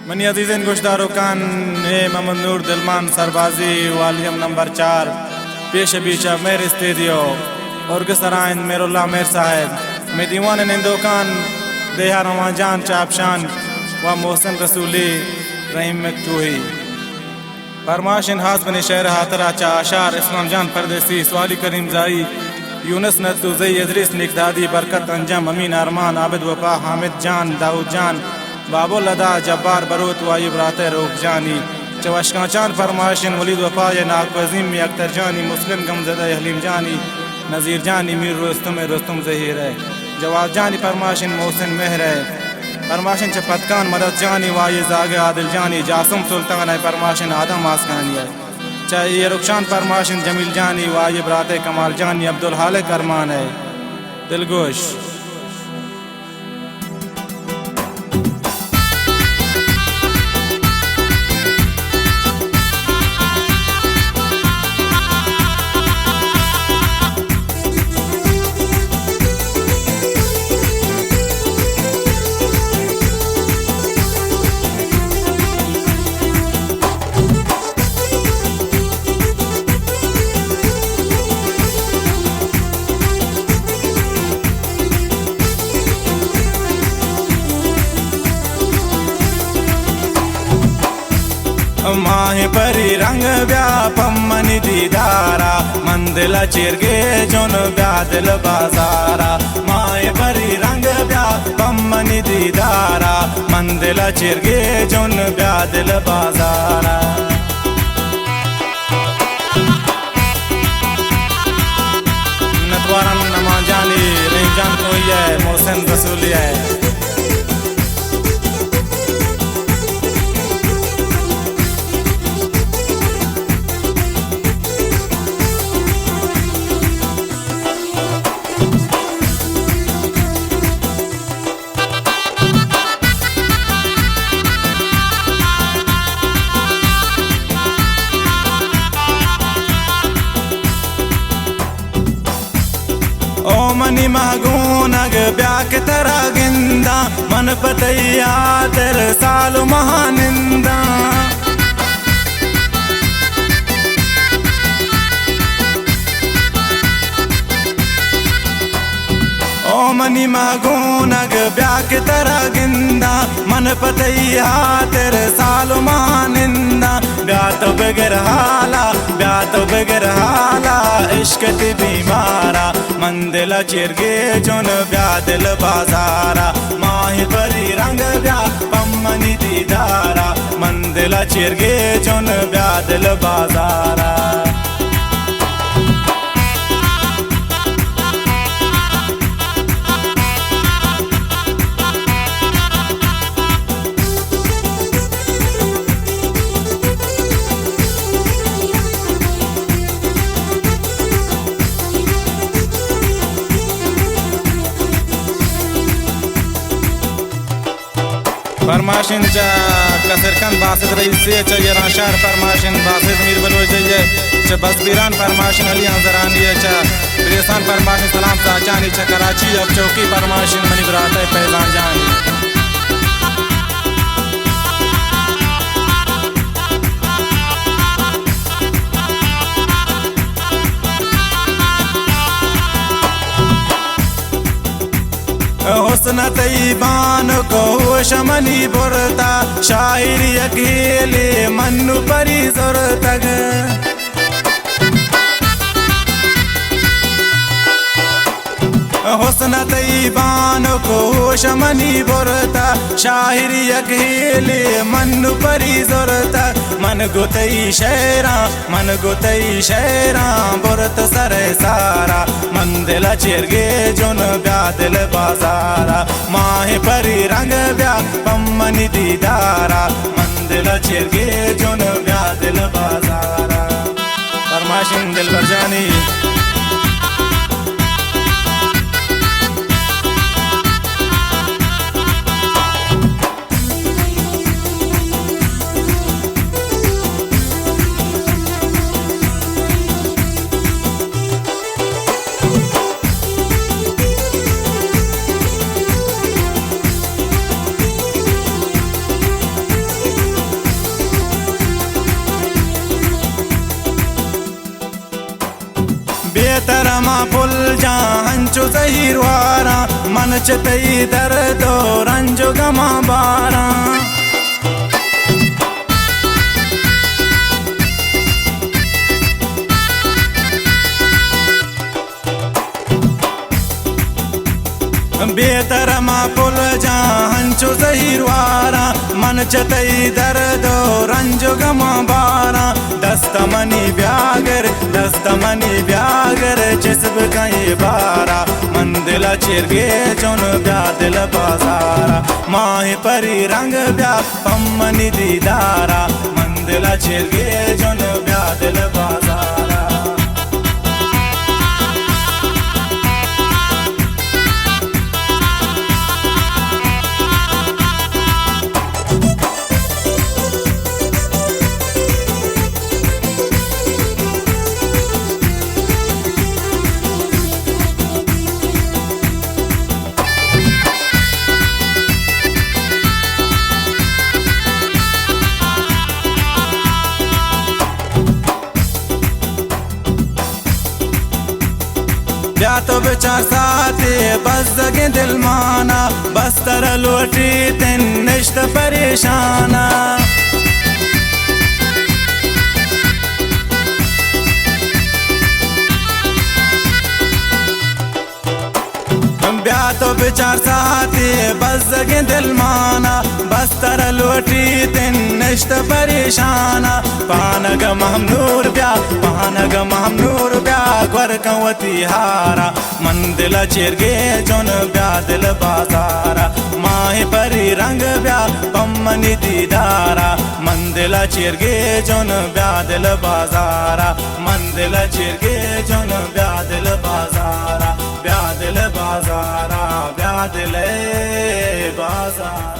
Money Azizan गुशदारो कान ए मोहम्मद नूर दिलमान सरबाजी volume number 4 पेश बीचा मेरे स्टेडियो और गसराइन मेरुल्ला मेर साहेब में दीवान निंदोकान देहा रवा जान चापशान व मोहसन रसूली रहीम मकतूही फरमाशन हाथ बने शहर हातरा चा आशार इस्लाम जान परदेसी स्वाली करीम जाई यूनस नतुज़ई इदरीस निकदादी बरकत अंजम अमीन अरमान आबिद वफा हामिद जान दाऊद जान बाबुल अदा जब्बार बरूत वायुब राते रूह जानी चवशकाचान फरमाशन वलीद वफा ये नाकवजीम में अख्तर जानी मुस्लिम गमजदा हलीम जानी नज़ीर जानी मीर रुस्तुम ज़हीर है जवाब जानी फरमाशन मोहसिन मेहर है फरमाशन चपतकान मदद जानी वाये जागे आदिल जानी जासुम सुल्तान है फरमाशन आदम आसकानी है चाहे ये रुखशान फरमाशन जमील जानी वाये बराते कमाल जानी अब्दुल हालिक अरमान है दिलगोश माहे परी रंग व्यापमनि दीदारा मंदिला चिरगे जोन ब्यादल बाजारा माहे परी रंग व्यापमनि दीदारा मंदिला चिरगे जोन ब्यादल बाजारा नतवारन नमा जानी नहीं जान कोई है मोहसिन रसूली है ओ मनी मागूनग ब्याक तरा गिंदा मन पतैया तेरे सालु महानिंदा ओ मनी मागूनग ब्याक तरा गिंदा मन पतैया तेरे सालु महानिंदा ब्यात बगैर हाला इश्क ती बीमारा मंदिला चिरगे जोन ब्यादल बाजारा माही परी रंग ब्या पम्मनि दीदारा मंदिला चिरगे जोन ब्यादल बाजारा फरमाशन चा कसरकन बासिद रईस से चा यराशार फरमाशन बासिद मीर बलोच जाइए चा बसबीरान फरमाशन अली अंजरानी चा प्रेसान फरमाशन सलाम साचानी चा कराची अब चौकी फरमाशन मनी बराते फैजान जानी हुस्न तैबान को शमनी बुरता शायरी अकेले मन्नु परी जोरतग हुस्न तैबान को शमनी बुरता शायरी अकेले मन्नु परी जोरता मन गुतई शहरा बुरत सरे सारा मंदिला चिरगे जोन ब्यादल बाजारा माहे परी रंग ब्या पम्मनि दीदारा मंदिला चिरगे जोन ब्यादल बाजारा फरमाशन दिल भर जानी हंचो जहीर वारा मन चतई दर्दो रंजो गमा बारा बेतरमा पुल जा हंचो जहीर वारा मन चतई दर्दो रंजो गमा बारा दस्तमनी ब्यागर जिस्ब कई बारा मंदिला चिरगे चुन ब्या दिल बाजारा माही परी रंग ब्या पम्मनी दीदारा मंदिला चिरगे चुन ब्या दिल बाजारा ब्या तो बेचार साथे बस जगे दिल माना बस्तर लोटी तिन निश्त परेशाना ब्या तो बेचार साथे बस जगे दिल माना बस्तर लोटी तिन निश्त परेशाना पानग महमनूर ब्या ग्वर कंवती हारा मंदिला चिरगे चुन ब्या दिल बाजारा माही परी रंग ब्या पम्मनी दीदारा मंदिला चिरगे चुन ब्या दिल बाजारा मंदिला चिरगे चुन ब्या दिल बाजारा ब्या दिल बाजारा ब्या दिल बाजारा।